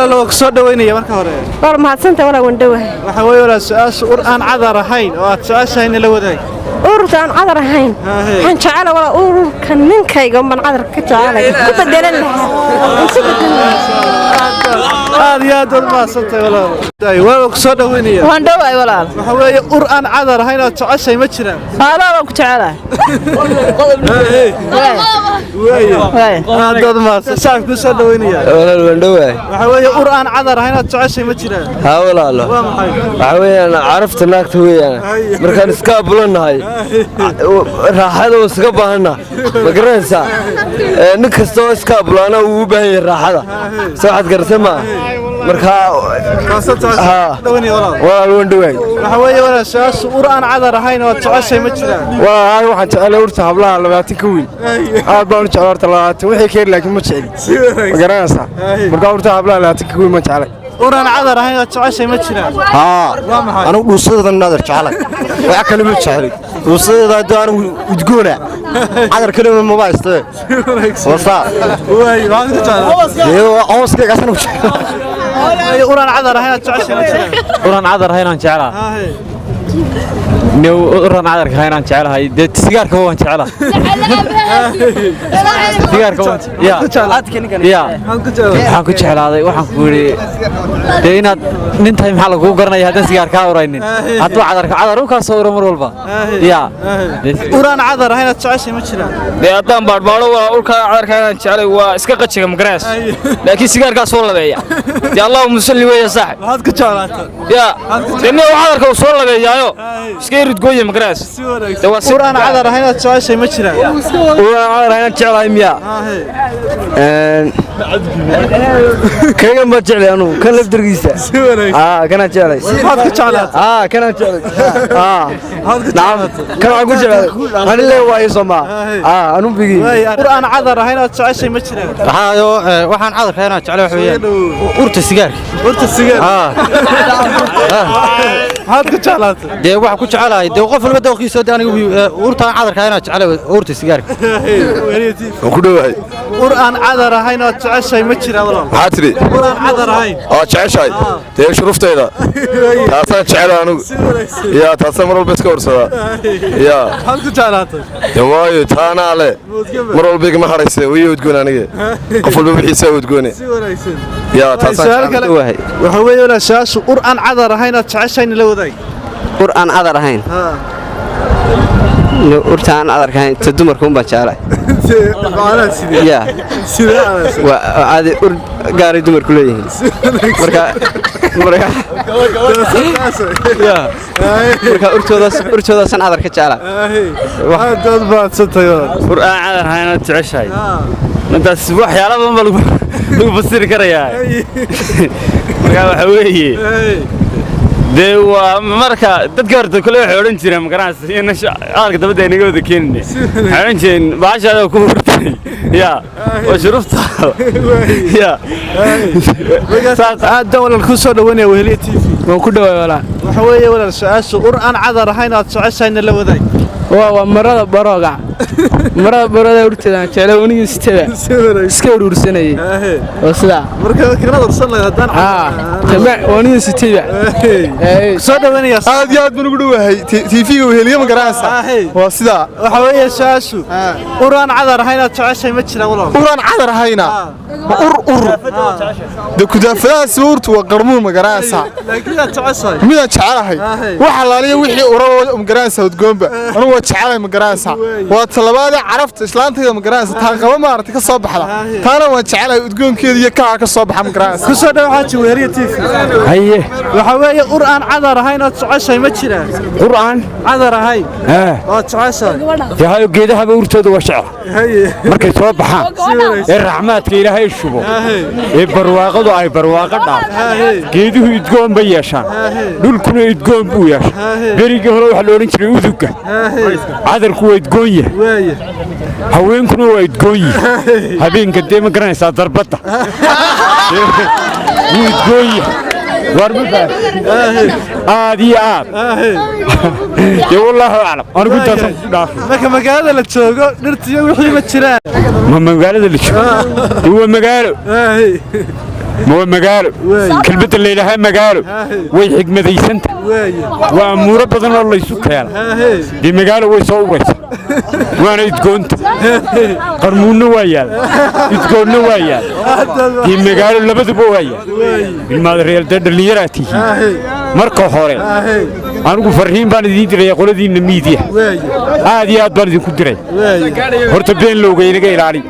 ولا لو كسر دويني مركه هره والله ما حسنت ولا وندوه waxa way wala su'aal qur'aan cadar ahayn oo aad su'aashayn la wadaay urtaan cadar ahayn waxaan jecel wala urkan ninkayga man cadar ka jecel ku bedelan aad iyo aad ma santay wala كسر دويني waan dhawaay walaal waxa way qur'aan cadar ahayn oo su'aashay ma jiraan hada waan ku jecelahay aad ma saaf ku soo dhaweynaya walaal waan dhawaay waxa way qur'aan cadar ahayn oo su'aashay ma jiraan ha walaal waxa weeyaan carafta naagta weeyaan markaan iska bulanahay raaxada oo iska baahna ma garanaysaa nin kasta oo iska bulana uu u baahan yahay raaxada soo xad garsama marka dhaweynaya walaal waan dhawaay waxa way wala su'aal qur'aan cadar ahayn oo su'aashay ma jiraan walaal waxaan jecelahay urta hablaha 20 ka weyn aad baan u jecelahay 20 wixii keen laakiin ma jeceli ma garanaysaa marka urta hablaha 20 ka weyn ma jecelahay qur'aan cadar ahayn oo su'aashay ma jiraan anigu dhuusadada nadar jecelahay waxa kale ma jeceli dhuusadada anigu udgoona cadar kale ma baastay wasa way waan ku jecelahay iyo ooskayga asan u jecelahay qur'aan cadar ahayn oo su'aashay ma jiraan qur'aan cadar ahayn aan jecelahay نو رن عذرك هاي أنا شعلها ده سيجار كمان شعلها سيجار كمان يا يا حنكون شعلها هذا وحنكوري دينا ننتهي محل قرنا هذا سيجار كاورين هتو عذرك عذرو كاسور مرولبا يا قرآن عذر هاي نتعيش مشلا ده أدم باربارو وأورك عذرك هاي شعلها وإسكاكتش مقراس لكن سيجار كاسور لبيا يا الله مسلي ويا صاحب هاد كشعلات يا لأنه عذرك وصور لبيا يو سكيرت قوي مقراس قرآن عذر هاي نتعيش مشلا قرآن عذر هاي نتعلها مياه كان ما جعلي أنا كان لفدر جيسة كان جعلي هاد كشعلات كان جعلي نعم كان أقول جعلي أنا اللي هو يسمع أنا بيجي قرآن عذر هاي نتعيش مشلا waxaan cadar keenaa jecel wax weeyaan urta sigaar هاد كشعلات de waxa ku jecelahay de qof walba dawqiisa anigu urta cadar keenaa jecel urta sigaar ku dhawahay قرآن عذر هاي نتعيش مشلا والله حاتري قرآن عذر هاي جعشاي تيش شرفتيدا تاسان جعل أنا يا تاسان مرول بس كورسا يا هاد كشعلات وايو تانا عليه مرول بيك ما حريسه ويو تقول أنا قفل ببحيسه وتقولي يا تاسان وحوي ولا شاش قرآن عذر هاي نتعيش لو ذي قرآن عذر هين urtaan adarkan tadumarkum ba jaalay ya aadi ur gaari dumarku leeyihiin marka urtooda san adar ka jaalay waxa dad baad satay qur'aan cadar hayna jeceshay intaas waxyaalo badan lagu fasiri karayaa marka waxa weeye de waa marka dadka horta kale waxay oran jireen magaraas in aalka dabada inaga wada keenay oran jireen baashada ku hurtay ya oo shurufta ya aad dawlad ku soo dhawanay weheliye TV waan ku dhawaay wala waxa weeye wala su'aashu qur'aan cadar ahayn aad socosayna la waday waa marada barooga marada urtada jecel uniga istada iska urursanay oo sida marka kana ursan lahayd tamaa uniga istada soo dhawanaya aad iyo aad baan ugu dhawahay TV-ga weheliye ma garanaysa waa sida waxa weeye su'aashu qur'aan cadar ahayn aad socosay ma jiraan walaal qur'aan cadar ahayna de kudaafadaas urtu waa qarmuun ma garanaysa laakiin aad socosay mida jecelahay waxa laaliyo wixii urado ma garanaysa udgoonba anigu waa jecelahay ma garanaysa waa talabaad carafta islaantayda ma garanaysa taa qaba maartay ka soo baxda taana waa jecelahay udgoonkeeda iyo ka soo baxa ma garanaysa ku soo dhawaad weheliye TV haye waxa weeye qur'aan cadar ahayn aad socosay ma jiraan qur'aan cadar ahayn aad socosay yahay geedaha urtooda waa shacab markay soo baxaan raxmaadka ilaahay shubo barwaaqadu ay barwaaqo dhaaf geeduhu idgoon bay yeeshaan dhulkuna idgoon buu yeeshaa beriga hore waxa la oran jiray uduga cadarku waa idgoon yahay haweenkuna waa idgoon yahay habeenka dee ma garanaysaa darbadda wuu idgoon yahay warbuka aadi aad ya wallahu a'lam anigu taasan ku dhaafay marka magaalada la joogo dhirtiyo wixii ma jiraan ma magaalada la joogo waa magaalo ما مقالو كلمة اللي لها مقالو ويحكمة ذي سنت وأمور بدنا الله يسكر دي مقالو ويصورت وأنا يتقونت قرمون نوايا يتقون نوايا دي مقالو لبد بوايا المادريال ده اللي يراتي مركو حوري أنا أقول فرحين بان دي دري يقول دي نميدية هذه أدبر دي كدري هرت بين لوجا ينقي رالي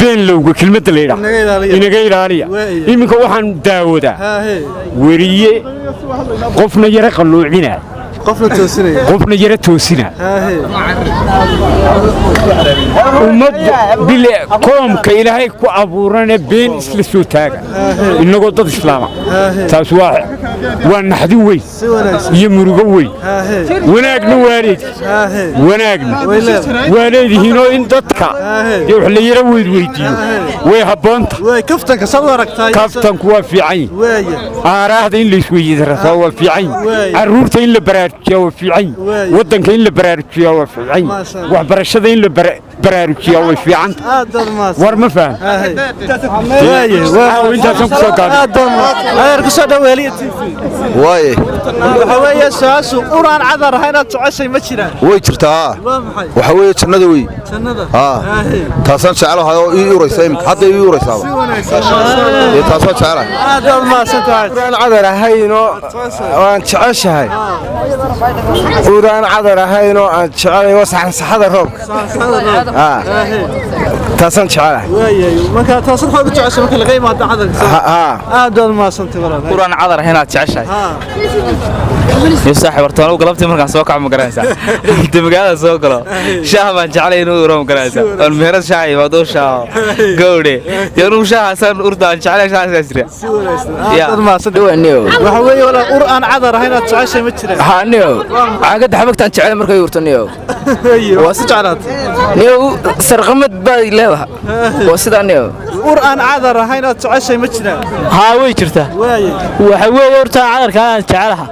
بين لوجا كلمة الليلة ينقي رالي يمكن واحد داودا وريه قفنا يرى قلوعنا قفنا يرى توسنا ومد بال قوم كإلهي كأبورنا بين إسلسوتاك إنه قد إسلام تاسوا ونحدوي يمرقوي وناك نوارد وناك والد هنا إن تتكا يروح لي يروي ويديو ويهبنت كفتك صورك كفتك وفي عين أراه دين اللي شوي يدرس هو في عين الروت اللي براركيا في عين ودن كين اللي براركيا في عين وبرشدين اللي براركيا في عين ورما فاهم وانت تنقص غير قصة ويلي واي وحوي ساس قران عذر هنا تعشي ما جيران way jirtaa waxa weeye jannada way taasaan jecelahay oo ii uraysaa hadda ii uraysaa taasoo jecelahay aad ma santahay quraan cadar ahayno waan jeceshahay quraan cadar ahayno aan jecelahay wasaxan saxada roobka taasaan jecelahay marka taasoo xoog jeceshay marka laga yimaado cadarka aad ma santahay quraan cadar hena jeceshay يصاحب ارتوان وقلبتي مركان سو كعب مقرانسا انت مقاله سو كلو شاه ما جعلي انو يرو مقرانسا المهرد شاي ودو شاه غودي يرو شاه حسن اردان جعلي شاه سيريا يا ما صدق انيو waxa weey wala quraan cadar hayna jeceshay ma jireen ha niyo aaga dhaxbagtan jecel markay urtaniyo waa si jecelaad niyo sarqamad baa leedahay waa sida niyo quraan cadar hayna jeceshay ma jireen ha way jirtaa waxa weey urta cadarka aan jecelaha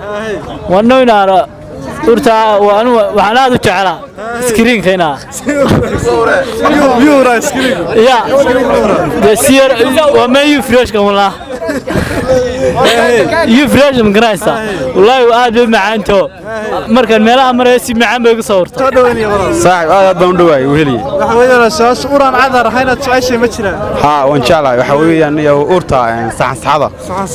ونوينا urta waxaan aad u jeclaa screen-keena يورا سكرين يا دسير وما يفرش كمان يفرش من قرايسا والله aad u macaanto markan meelaha maraysi macaan bay ku sawirto صاحب هذا بندواي وهلي waxa weeyaan saas uraan cadar hayna jeceshay ma jiraan ها وان شاء الله waxa weeyaan iyo urta saxan saxada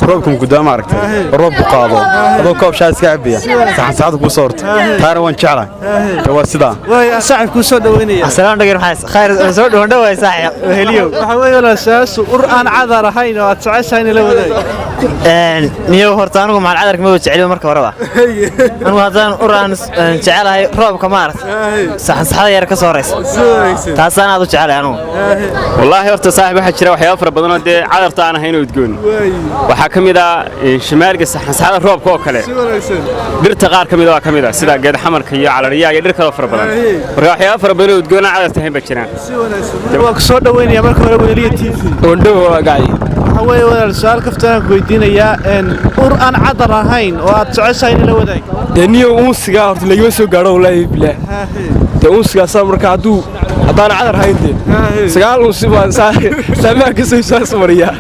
roobkum gudaam aragtay roob qaado adoo koob shaas ka cabiya saxan saxada ku sawirto taana waan jeclahay waa sida way saaxib ku soo dhaweynaya asalaam dhagir maxay khayr soo dhawaay saaxib weheliyo waxa weeyaan saas uraan cadar hayna waa jeceshay in la wadaay niyo horta anigu maal cadarka ma jeceliyo marka horeba anigu hadaan uraan jecelahay roobka ma arag saxan saxada yar ka soo reeysa taasana aad u jecelahay anigu wallahi horta saaxiib waxa jira waxyaabo fara badan oo de cadarta aan ahayn oo udgoon waxa kamid ah shimaalka saxan saxada roobka oo kale dirta qaar kamid ah sida geed xamarka iyo calariyaha iyo dhir kale fara badan marka waxyaabo fara badan oo udgoon cadarta ahayn ba jiraan waa ku soo dhaweynaya marka hore weliya TV wandhow waa gaay waxa weey walaal su'aal kaftaan ku weydiinaya uraan cadar ahayn oo aad jeceshay in la wadaay daniyo unsiga horta laga soo gaaro wallahi bilaa unsiga marka hadaan cadar haynteen sagaal unsi baan saamaha ka soo mariyaa